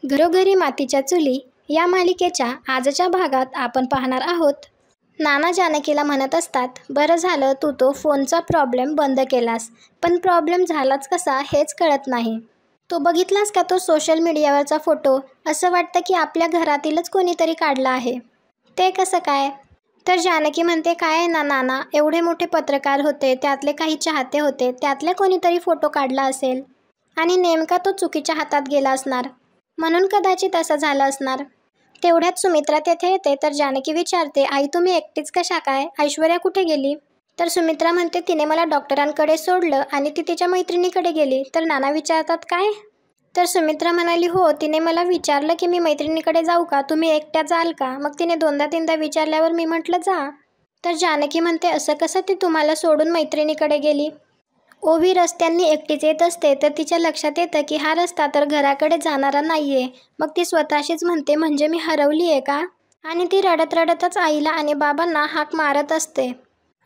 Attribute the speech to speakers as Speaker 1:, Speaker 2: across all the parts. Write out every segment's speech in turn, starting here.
Speaker 1: घरोघरी मातीच्या चुली या मालिकेच्या आजच्या भागात आपण पाहणार आहोत. नाना जानकीला म्हणत असतात, बरं झालं तू तो फोनचा प्रॉब्लेम बंद केलास, पण प्रॉब्लेम झालाच कसा हेच कळत नाही. तो बघितलास का तो सोशल मीडियावरचा फोटो? असं वाटतं की आपल्या घरातीलच कोणीतरी काढला आहे. ते कसं काय? तर जानकी म्हणते, काय आहे ना नाना, एवढे मोठे पत्रकार होते, त्यातले काही चाहते होते, त्यातले कोणीतरी फोटो काढला असेल आणि नेमका तो चुकीच्या हातात गेला असणार, म्हणून कदाचित असं झालं असणार. तेवढ्यात सुमित्रा तेथे येते. तर जानकी विचारते, आई तुम्ही एकटीच कशा काय? ऐश्वर्या कुठे गेली? तर सुमित्रा म्हणते, तिने मला डॉक्टरांकडे सोडलं आणि ती तिच्या मैत्रिणीकडे गेली. तर नाना विचारतात, काय? तर सुमित्रा म्हणाली, हो, तिने मला विचारलं की मी मैत्रिणीकडे जाऊ का, तुम्ही एकट्या जाल का? मग तिने दोनदा तीनदा विचारल्यावर मी म्हटलं जा. तर जानकी म्हणते, असं कसं ती तुम्हाला सोडून मैत्रिणीकडे गेली? ओवी रस्त्यांनी एकटीच येत असते, तर तिच्या लक्षात येतं की हा रस्ता तर घराकडे जाणारा नाहीये. मग ती स्वतःशीच म्हणते, म्हणजे मी हरवली आहे का? आणि ती रडत रडतच आईला आणि बाबांना हाक मारत असते.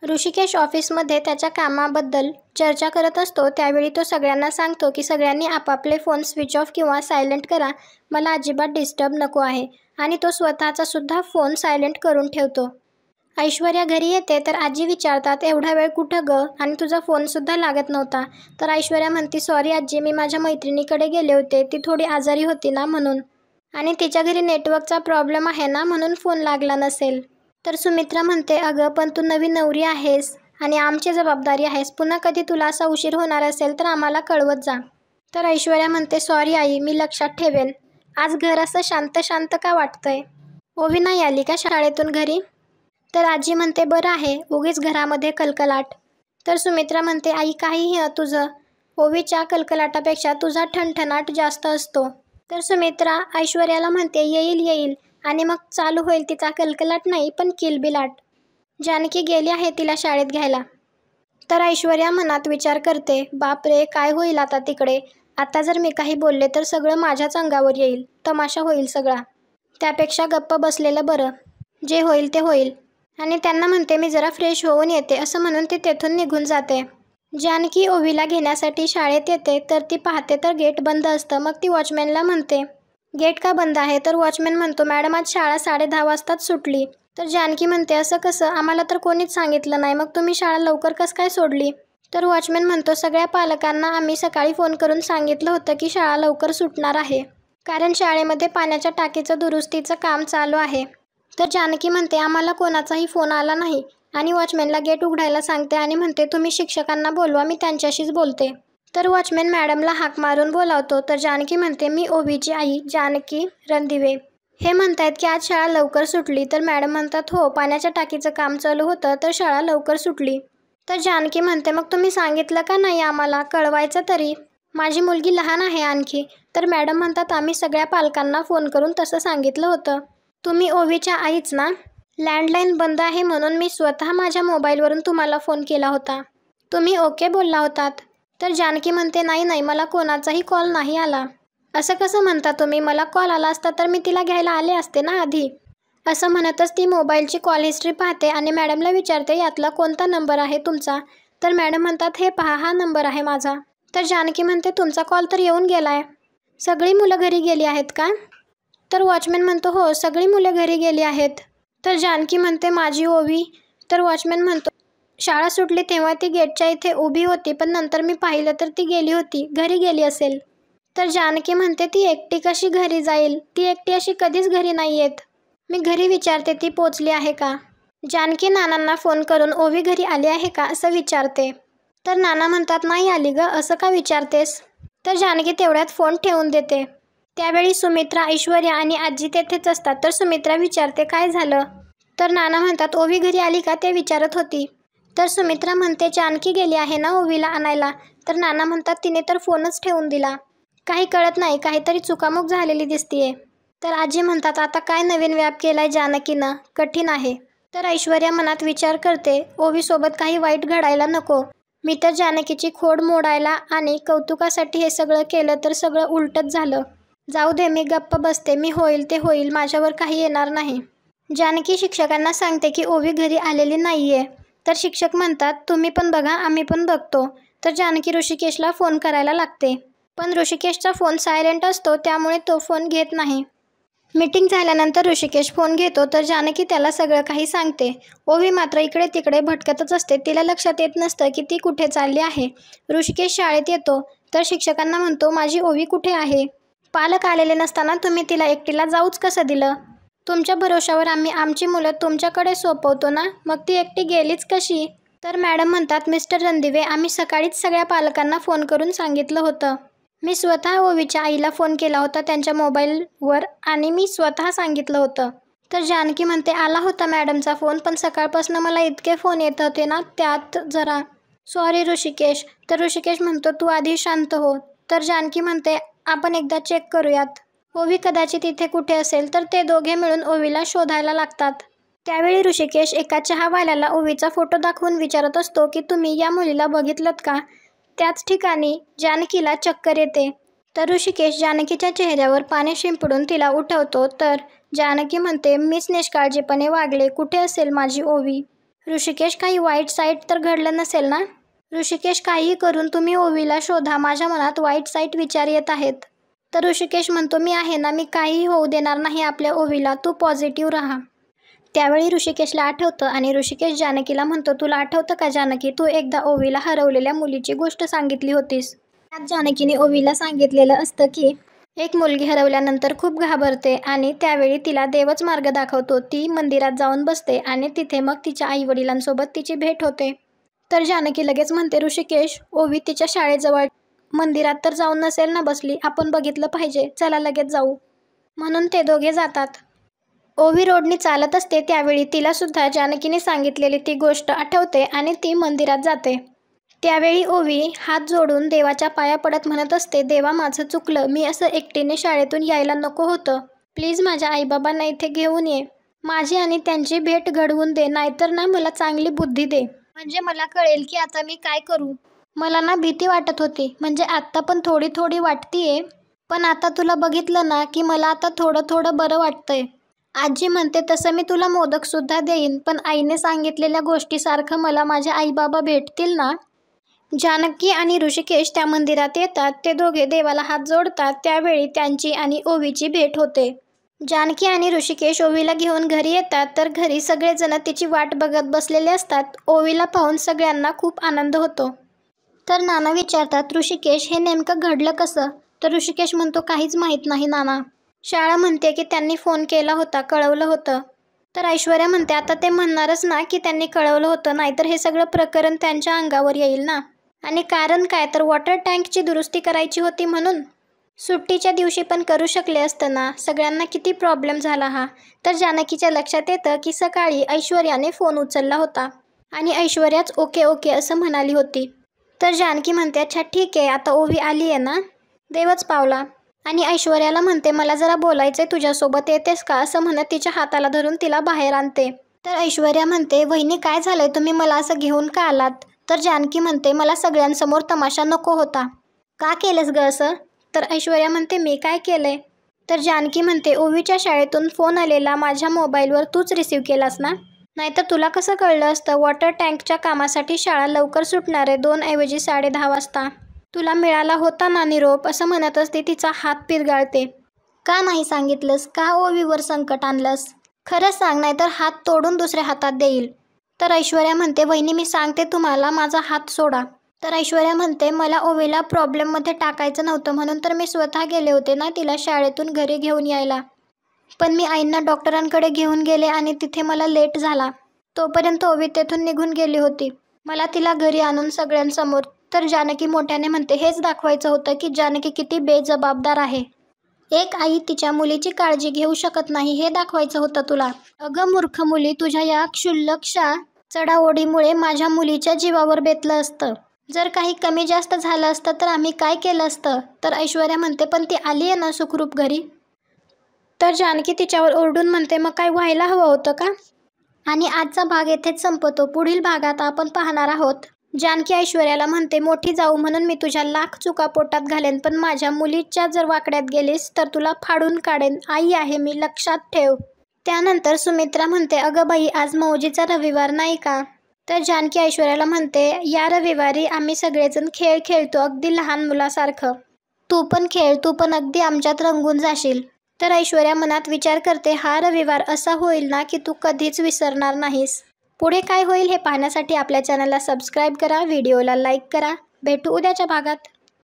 Speaker 1: ऋषिकेश ऑफिसमध्ये त्याच्या कामाबद्दल चर्चा करत असतो. त्यावेळी तो सगळ्यांना सांगतो की सगळ्यांनी आपापले फोन स्विच ऑफ किंवा सायलेंट करा, मला अजिबात डिस्टर्ब नको आहे. आणि तो स्वतःचा सुद्धा फोन सायलेंट करून ठेवतो. ऐश्वर्या घरी येते. तर आजी विचारतात, एवढा वेळ कुठं ग? आणि तुझा फोनसुद्धा लागत नव्हता. तर ऐश्वर्या म्हणते, सॉरी आजी, मी माझ्या मैत्रिणीकडे गेले होते, ती थोडी आजारी होती ना म्हणून, आणि तिच्या घरी नेटवर्कचा प्रॉब्लेम आहे ना, म्हणून फोन लागला नसेल. तर सुमित्रा म्हणते, अगं पण तू नवीन नवरी आहेस आणि आमची जबाबदारी आहेस, पुन्हा कधी तुला असा उशीर होणार असेल तर आम्हाला कळवत जा. तर ऐश्वर्या म्हणते, सॉरी आई, मी लक्षात ठेवेन. आज घर असं शांत शांत का वाटतंय? ओवी नाही आली का शाळेतून घरी? तर आजी म्हणते, बरं आहे, उगीच घरामध्ये कलकलाट. तर सुमित्रा म्हणते, आई काहीही तुझं, ओवीच्या कलकलाटापेक्षा तुझा ठणठणाट जास्त असतो. तर सुमित्रा ऐश्वर्याला म्हणते, येईल येईल, आणि मग चालू होईल तिचा कलकलाट नाही पण किलबिलाट. जानकी गेली आहे तिला शाळेत घ्यायला. तर ऐश्वर्या मनात विचार करते, बापरे काय होईल आता तिकडे? आता जर मी काही बोलले तर सगळं माझ्याच अंगावर येईल, तमाशा होईल सगळा. त्यापेक्षा गप्प बसलेलं बरं, जे होईल ते होईल. आणि त्यांना म्हणते, मी जरा फ्रेश होऊन येते, असं म्हणून ती तेथून निघून जाते. जानकी ओवीला घेण्यासाठी शाळेत येते. तर ती पाहते तर गेट बंद असतं. मग ती वॉचमॅनला म्हणते, गेट का बंद आहे? तर वॉचमॅन म्हणतो, मॅडम आज शाळा 10:30 वाजताच सुटली. तर जानकी म्हणते, असं कसं? आम्हाला तर कोणीच सांगितलं नाही, मग तुम्ही शाळा लवकर कसं काय सोडली? तर वॉचमॅन म्हणतो, सगळ्या पालकांना आम्ही सकाळी फोन करून सांगितलं होतं की शाळा लवकर सुटणार आहे, कारण शाळेमध्ये पाण्याच्या टाकीचं दुरुस्तीचं काम चालू आहे. तर जानकी म्हणते, आम्हाला कोणाचाही फोन आला नाही. आणि वॉचमॅनला गेट उघडायला सांगते आणि म्हणते, तुम्ही शिक्षकांना बोलवा, मी त्यांच्याशीच बोलते. तर वॉचमॅन मॅडमला हाक मारून बोलावतो. तर जानकी म्हणते, मी ओवीची आई जानकी रणदिवे. हे म्हणतायत की आज शाळा लवकर सुटली. तर मॅडम म्हणतात, हो, पाण्याच्या टाकीचं काम चालू होतं तर शाळा लवकर सुटली. तर जानकी म्हणते, मग तुम्ही सांगितलं का नाही आम्हाला? कळवायचं तरी, माझी मुलगी लहान आहे आणखी. तर मॅडम म्हणतात, आम्ही सगळ्या पालकांना फोन करून तसं सांगितलं होतं. तुम्ही ओवीच्या आईच ना? लँडलाईन बंद आहे म्हणून मी स्वतः माझ्या मोबाईलवरून तुम्हाला फोन केला होता. तुम्ही ओके बोलला होतात. तर जानकी म्हणते, नाही नाही, मला कोणाचाही कॉल नाही आला. असं कसं म्हणता तुम्ही? मला कॉल आला असता तर मी तिला घ्यायला आले असते ना आधी. असं म्हणतच ती मोबाईलची कॉल हिस्ट्री पाहते आणि मॅडमला विचारते, यातला कोणता नंबर आहे तुमचा? तर मॅडम म्हणतात, हे पहा, हा नंबर आहे माझा. तर जानकी म्हणते, तुमचा कॉल तर येऊन गेलाय. सगळी मुलं घरी गेली आहेत का? तर वॉचमॅन म्हणतो, हो, सगळी मुलं घरी गेली आहेत. तर जानकी म्हणते, माझी ओवी? तर वॉचमॅन म्हणतो, शाळा सुटली तेव्हा ती गेटच्या इथे उभी होती, पण नंतर मी पाहिलं तर ती गेली होती, घरी गेली असेल. तर जानकी म्हणते, ती एकटी कशी घरी जाईल? ती एकटी अशी कधीच घरी नाही येत. मी घरी विचारते ती पोचली आहे का. जानकी नानांना फोन करून ओवी घरी आली आहे का असं विचारते. तर नाना म्हणतात, नाही आली ग, असं का विचारतेस? तर जानकी तेवढ्यात फोन ठेवून देते. त्यावेळी सुमित्रा, ऐश्वर्या आणि आजी तेथेच असतात. तर सुमित्रा विचारते, काय झालं? तर नाना म्हणतात, ओवी घरी आली का ते विचारत होती. तर सुमित्रा म्हणते, जानकी गेली आहे ना ओवीला आणायला. तर नाना म्हणतात, तिने तर फोनच ठेवून दिला. काही कळत नाही, काहीतरी चुकामुक झालेली दिसतीये. तर आजी म्हणतात, आता काय नवीन व्याप केलाय जानकीनं, कठीण आहे. तर ऐश्वर्या मनात विचार करते, ओवीसोबत काही वाईट घडायला नको. मी तर जानकीची खोड मोडायला आणि कौतुकासाठी हे सगळं केलं तर सगळं उलटच झालं. जाऊ दे, मी गप्प बसते, मी होईल ते होईल, माझ्यावर काही येणार नाही. जानकी शिक्षकांना सांगते की ओवी घरी आलेली नाहीये. तर शिक्षक म्हणतात, तुम्ही पण बघा, आम्ही पण बघतो. तर जानकी ऋषिकेशला फोन करायला लागते. पण ऋषिकेशचा फोन सायलेंट असतो त्यामुळे तो फोन घेत नाही. मीटिंग झाल्यानंतर ऋषिकेश फोन घेतो तर जानकी त्याला सगळं काही सांगते. ओवी मात्र इकडे तिकडे भटकतच असते. तिला लक्षात येत नसतं की ती कुठे चालली आहे. ऋषिकेश शाळेत येतो तर शिक्षकांना म्हणतो, माझी ओवी कुठे आहे? पालक आलेले नसताना तुम्ही तिला एकटीला जाऊच कसं दिलं? तुमच्या भरोशावर आम्ही आमची मुलं तुमच्याकडे सोपवतो ना, मग ती एकटी गेलीच कशी? तर मॅडम म्हणतात, मिस्टर रणदिवे, आम्ही सकाळीच सगळ्या पालकांना फोन करून सांगितलं होतं. मी स्वतः ओवीच्या आईला फोन केला होता त्यांच्या मोबाईलवर आणि मी स्वतः सांगितलं होतं. तर जानकी म्हणते, आला होता मॅडमचा फोन, पण सकाळपासून मला इतके फोन येत होते ना, त्यात जरा सॉरी ऋषिकेश. तर ऋषिकेश म्हणतो, तू आधी शांत हो. तर जानकी म्हणते, आपण एकदा चेक करूयात. ओवी कदाचित इथे कुठे असेल. तर ते दोघे मिळून ओवीला शोधायला लागतात. त्यावेळी ऋषिकेश एका चहावाल्याला ओवीचा फोटो दाखवून विचारत असतो की तुम्ही या मुलीला बघितलंत का? त्याच ठिकाणी जानकीला चक्कर येते. तर ऋषिकेश जानकीच्या चेहऱ्यावर पाणी शिंपडून तिला उठवतो. तर जानकी म्हणते, मीच निष्काळजीपणे वागले, कुठे असेल माझी ओवी? ऋषिकेश, काही वाईट साईट तर घडलं नसेल ना? ऋषिकेश, काहीही करून तुम्ही ओवीला शोधा, माझ्या मनात वाईट साईट विचार येत आहेत. तर ऋषिकेश म्हणतो, मी आहे ना, मी काहीही होऊ देणार नाही आपल्या ओवीला, तू पॉझिटिव्ह राहा. त्यावेळी ऋषिकेशला आठवतं आणि ऋषिकेश जानकीला म्हणतो, तुला आठवतं का जानकी, तू एकदा ओवीला हरवलेल्या मुलीची गोष्ट सांगितली होतीस. त्यात जानकीने ओवीला सांगितलेलं असतं की एक मुलगी हरवल्यानंतर खूप घाबरते आणि त्यावेळी तिला देवच मार्ग दाखवतो. ती मंदिरात जाऊन बसते आणि तिथे मग तिच्या आईवडिलांसोबत तिची भेट होते. तर जानकी लगेच म्हणते, ऋषिकेश, ओवी तिच्या शाळेजवळ मंदिरात तर जाऊन नसेल ना बसली, आपण बघितलं पाहिजे, चला लगेच जाऊ. म्हणून ते दोघे जातात. ओवी रोडनी चालत असते त्यावेळी तिला सुद्धा जानकीने सांगितलेली ती गोष्ट आठवते आणि ती मंदिरात जाते. त्यावेळी ओवी हात जोडून देवाच्या पाया पडत म्हणत असते, देवा माझं चुकलं, मी असं एकटीने शाळेतून यायला नको होतं. प्लीज माझ्या आईबाबांना इथे घेऊन ये, माझी आणि त्यांची भेट घडवून दे, नाहीतर ना मला चांगली बुद्धी दे, म्हणजे मला कळेल की आता मी काय करू. मला ना भीती वाटत होती, म्हणजे आत्ता पण थोडी थोडी वाटतीये, पण आता तुला बघितलं ना की मला आता थोडं थोडं बरं वाटतंय. आजी म्हणते तसं मी तुला मोदकसुद्धा देईन, पण आईने सांगितलेल्या गोष्टीसारखं मला माझे आईबाबा भेटतील ना? जानकी आणि ऋषिकेश त्या मंदिरात येतात. ते दोघे देवाला हात जोडतात. त्यावेळी त्यांची आणि ओवीची भेट होते. जानकी आणि ऋषिकेश ओवीला घेऊन घरी येतात. तर घरी सगळेजण तिची वाट बघत बसलेले असतात. ओवीला पाहून सगळ्यांना खूप आनंद होतो. तर नाना विचारतात, ऋषिकेश, हे नेमकं घडलं कसं? तर ऋषिकेश म्हणतो, काहीच माहीत नाही नाना. शाळा म्हणते की त्यांनी फोन केला होता, कळवलं होतं. तर ऐश्वर्या म्हणते, आता ते म्हणणारच ना की त्यांनी कळवलं होतं, नाहीतर हे सगळं प्रकरण त्यांच्या अंगावर येईल ना. आणि कारण काय, तर वॉटर टँकची दुरुस्ती करायची होती म्हणून. सुट्टीच्या दिवशी पण करू शकले असतं ना. सगळ्यांना किती प्रॉब्लेम झाला हा. तर जानकीच्या लक्षात येतं की सकाळी ऐश्वर्याने फोन उचलला होता आणि ऐश्वर्याच ओके ओके असं म्हणाली होती. तर जानकी म्हणते, अच्छा ठीक आहे, आता ओवी आली आहे ना, देवच पावला. आणि ऐश्वर्याला म्हणते, मला जरा बोलायचंय तुझ्यासोबत, येतेस का, असं म्हणत तिच्या हाताला धरून तिला बाहेर आणते. तर ऐश्वर्या म्हणते, वहिनी काय झालंय, तुम्ही मला असं घेऊन का आलात? तर जानकी म्हणते, मला सगळ्यांसमोर तमाशा नको होता. का केलंस ग असं? तर ऐश्वर्या म्हणते, मी काय केलंय? तर जानकी म्हणते, ओवीच्या शाळेतून फोन आलेला माझ्या मोबाईलवर तूच रिसीव केलास ना, नाहीतर तुला कसं कळलं असतं? वॉटर टँकच्या कामासाठी शाळा लवकर सुटणार आहे, 2 ऐवजी 10:30 वाजता. तुला मिळाला होता ना निरोप, असं म्हणतच ती तिचा हात पिरगाळते. का नाही सांगितलंस? का ओवीवर संकट आणलंस? खरं सांग, नाहीतर हात तोडून दुसऱ्या हातात देईल. तर ऐश्वर्या म्हणते, वहिनी मी सांगते तुम्हाला, माझा हात सोडा. तर ऐश्वर्या म्हणते, मला ओवीला प्रॉब्लेममध्ये टाकायचं नव्हतं, म्हणून तर मी स्वतः गेले होते ना तिला शाळेतून घरी घेऊन यायला. पण मी आईंना डॉक्टरांकडे घेऊन गेले आणि तिथे मला लेट झाला. तोपर्यंत ओवी तेथून निघून गेली होती. मला तिला घरी आणून सगळ्यांसमोर. तर जानकी मोठ्याने म्हणते, हेच दाखवायचं होतं की जानकी किती बेजबाबदार आहे. एक आई तिच्या मुलीची काळजी घेऊ शकत नाही, हे दाखवायचं होतं तुला. अगं मूर्ख मुली, तुझ्या या क्षुल्लकशा चढाओढीमुळे माझ्या मुलीच्या जीवावर बेतलं असतं. जर काही कमी जास्त झालं असतं तर आम्ही काय केलं असतं? तर ऐश्वर्या म्हणते, पण ती आली आहे ना सुखरूप घरी. तर जानकी तिच्यावर ओरडून म्हणते, मग काय व्हायला हवं होतं का? आणि आजचा भाग येथेच संपतो. पुढील भागात आपण पाहणार आहोत. जानकी ऐश्वर्याला म्हणते, मोठी जाऊ म्हणून मी तुझ्या लाख चुका पोटात घालेन, पण माझ्या मुलीच्या जर वाकड्यात गेलीस तर तुला फाडून काढेन. आई आहे मी, लक्षात ठेव. त्यानंतर सुमित्रा म्हणते, अगं बाई, आज मौजीचा रविवार नाही का? तर जानकी ऐश्वर्याला म्हणते, या रविवारी आम्ही सगळेजण खेळ खेळतो, अगदी लहान मुलासारखं. तू पण खेळ, तू पण अगदी आमच्यात रंगून जाशील. तर ऐश्वर्या मनात विचार करते, हा रविवार असा होईल ना की तू कधीच विसरणार नाहीस. पुढे काय होईल हे पाहण्यासाठी आपल्या चॅनलला सबस्क्राईब करा, व्हिडिओला लाईक करा. भेटू उद्याच्या भागात.